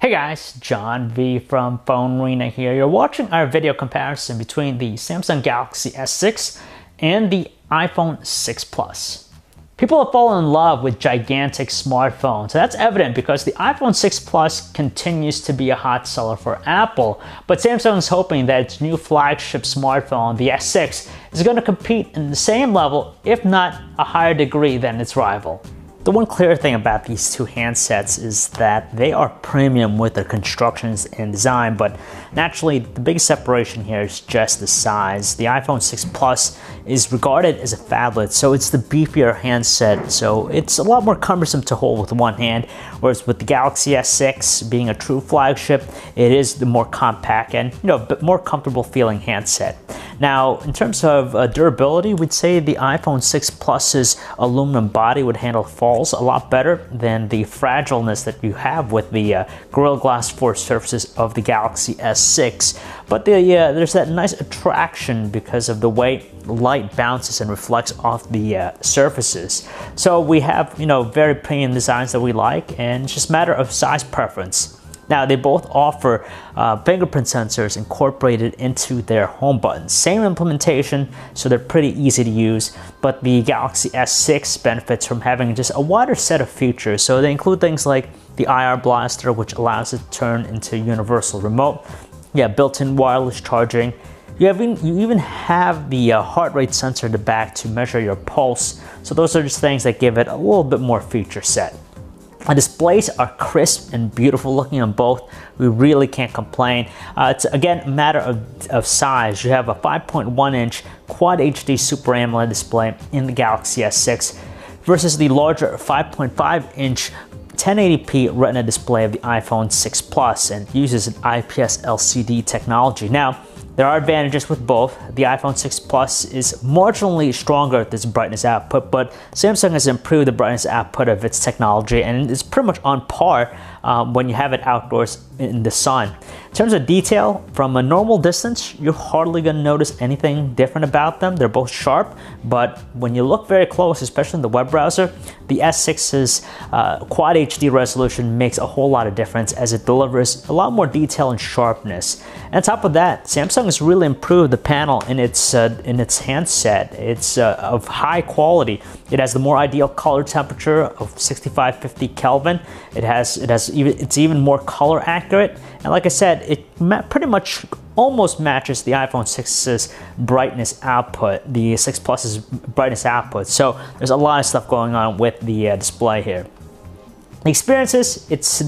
Hey guys, John V from Phone Arena here. You're watching our video comparison between the Samsung Galaxy S6 and the iPhone 6 Plus. People have fallen in love with gigantic smartphones. So that's evident because the iPhone 6 Plus continues to be a hot seller for Apple, but Samsung is hoping that its new flagship smartphone, the S6, is going to compete in the same level, if not a higher degree than its rival. The one clear thing about these two handsets is that they are premium with their constructions and design, but naturally the biggest separation here is just the size. The iPhone 6 Plus is regarded as a phablet, so it's the beefier handset, so it's a lot more cumbersome to hold with one hand, whereas with the Galaxy S6 being a true flagship, it is the more compact and a bit more comfortable feeling handset. Now, in terms of durability, we'd say the iPhone 6 Plus's aluminum body would handle falls a lot better than the fragileness that you have with the Gorilla Glass 4 surfaces of the Galaxy S6. But there's that nice attraction because of the way light bounces and reflects off the surfaces. So we have, very premium designs that we like, and it's just a matter of size preference. Now, they both offer fingerprint sensors incorporated into their home buttons. Same implementation, so they're pretty easy to use, but the Galaxy S6 benefits from having just a wider set of features. So they include things like the IR blaster, which allows it to turn into universal remote. Built-in wireless charging. You even have the heart rate sensor in the back to measure your pulse. So those are just things that give it a little bit more feature set. The displays are crisp and beautiful looking on both. We really can't complain. It's again a matter of size. You have a 5.1-inch Quad HD Super AMOLED display in the Galaxy S6 versus the larger 5.5-inch 1080p Retina display of the iPhone 6 Plus, and uses an IPS LCD technology. Now, there are advantages with both. The iPhone 6 Plus is marginally stronger at its brightness output, but Samsung has improved the brightness output of its technology, and it's pretty much on par when you have it outdoors in the sun. In terms of detail, from a normal distance, you're hardly going to notice anything different about them. They're both sharp, but when you look very close, especially in the web browser, the S6's Quad HD resolution makes a whole lot of difference as it delivers a lot more detail and sharpness. And on top of that, Samsung has really improved the panel in its handset. It's of high quality. It has the more ideal color temperature of 6550 Kelvin. It's even more color accurate, and like I said, it pretty much almost matches the iPhone 6's brightness output, the 6 Plus's brightness output. So there's a lot of stuff going on with the display here. The experiences, it's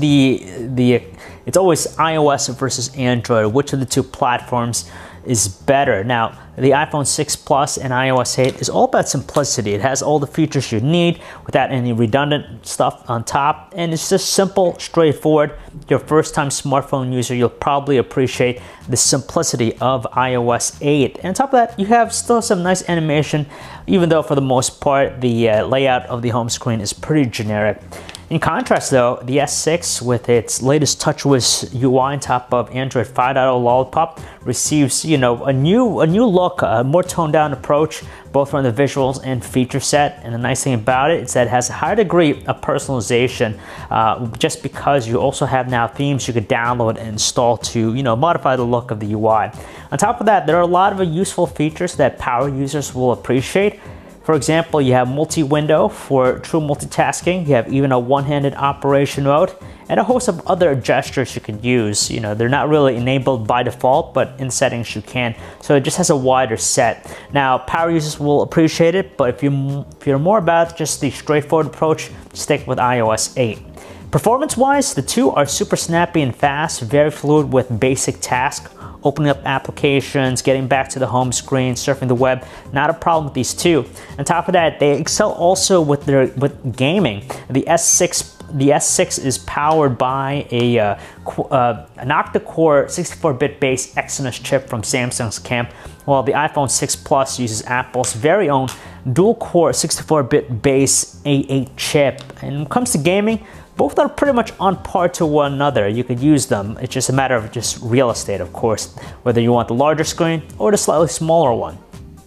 always iOS versus Android. Which of the two platforms is better? Now, the iPhone 6 Plus and iOS 8 is all about simplicity. It has all the features you need without any redundant stuff on top, and it's just simple, straightforward. If you're a first-time smartphone user, you'll probably appreciate the simplicity of iOS 8. And on top of that, you have still some nice animation, even though for the most part, the layout of the home screen is pretty generic. In contrast though, the S6 with its latest TouchWiz UI on top of Android 5.0 Lollipop receives, a new look, a more toned down approach, both from the visuals and feature set. And the nice thing about it is that it has a higher degree of personalization, just because you also have now themes you could download and install to, modify the look of the UI. On top of that, there are a lot of useful features that power users will appreciate. For example, you have multi-window for true multitasking. You have even a one-handed operation mode and a host of other gestures you can use. They're not really enabled by default, but in settings you can. So it just has a wider set. Now, power users will appreciate it, but if you're more about just the straightforward approach, stick with iOS 8. Performance-wise, the two are super snappy and fast, very fluid with basic tasks. Opening up applications, getting back to the home screen, surfing the web, not a problem with these two. On top of that, they excel also with gaming. The S6 is powered by an octa-core 64-bit base Exynos chip from Samsung's camp, while the iPhone 6 Plus uses Apple's very own dual-core 64-bit base A8 chip. And when it comes to gaming, both are pretty much on par to one another. You could use them. It's just a matter of just real estate, of course, whether you want the larger screen or the slightly smaller one.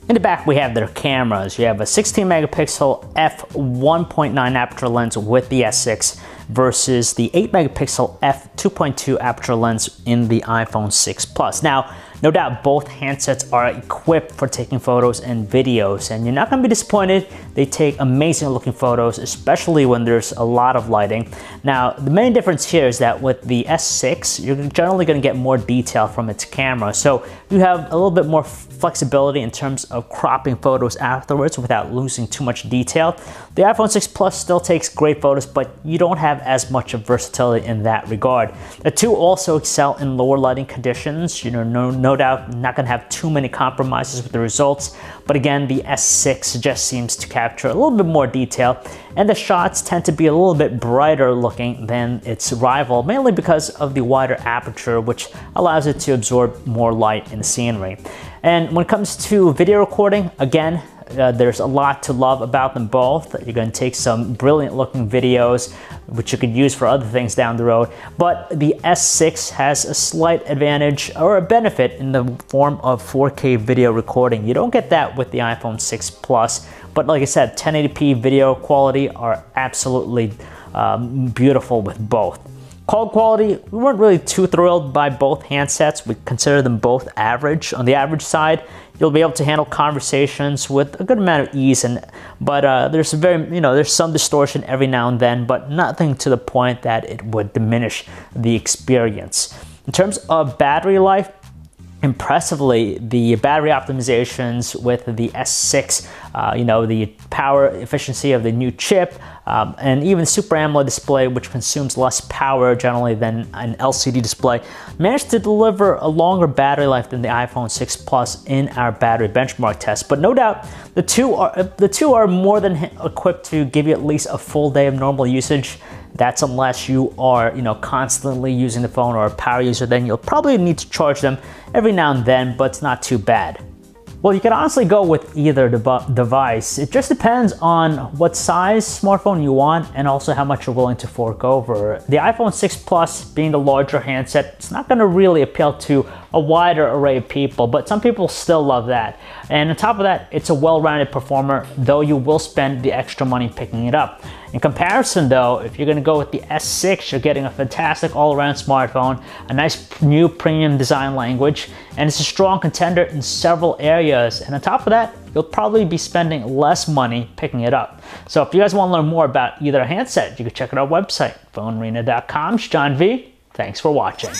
In the back, we have their cameras. You have a 16 megapixel f1.9 aperture lens with the S6, versus the 8 megapixel f2.2 aperture lens in the iPhone 6 Plus. Now, no doubt both handsets are equipped for taking photos and videos, and you're not going to be disappointed. They take amazing looking photos, especially when there's a lot of lighting. Now, the main difference here is that with the S6, you're generally going to get more detail from its camera, so you have a little bit more flexibility in terms of cropping photos afterwards without losing too much detail. The iPhone 6 Plus still takes great photos, but you don't have as much of versatility in that regard. The two also excel in lower lighting conditions. You know, no doubt not going to have too many compromises with the results, but again, the S6 just seems to capture a little bit more detail, and the shots tend to be a little bit brighter looking than its rival, mainly because of the wider aperture, which allows it to absorb more light in the scenery. And when it comes to video recording, again, there's a lot to love about them both. You're going to take some brilliant looking videos, which you could use for other things down the road. But the S6 has a slight advantage or a benefit in the form of 4K video recording. You don't get that with the iPhone 6 Plus. But like I said, 1080p video quality are absolutely beautiful with both. Call quality, we weren't really too thrilled by both handsets. We consider them both average. On the average side, you'll be able to handle conversations with a good amount of ease, but there's some distortion every now and then, but nothing to the point that it would diminish the experience. In terms of battery life, impressively, the battery optimizations with the S6, the power efficiency of the new chip, and even Super AMOLED display, which consumes less power generally than an LCD display, managed to deliver a longer battery life than the iPhone 6 Plus in our battery benchmark test. But no doubt, the two are more than equipped to give you at least a full day of normal usage. That's unless you are, constantly using the phone or a power user, then you'll probably need to charge them every now and then, but it's not too bad. Well, you can honestly go with either device. It just depends on what size smartphone you want and also how much you're willing to fork over. The iPhone 6 Plus, being the larger handset, it's not going to really appeal to a wider array of people, but some people still love that. And on top of that, it's a well-rounded performer, though you will spend the extra money picking it up. In comparison though, if you're going to go with the S6, you're getting a fantastic all-around smartphone, a nice new premium design language, and it's a strong contender in several areas. And on top of that, you'll probably be spending less money picking it up. So if you guys want to learn more about either handset, you can check out our website, phonearena.com. It's John V. Thanks for watching.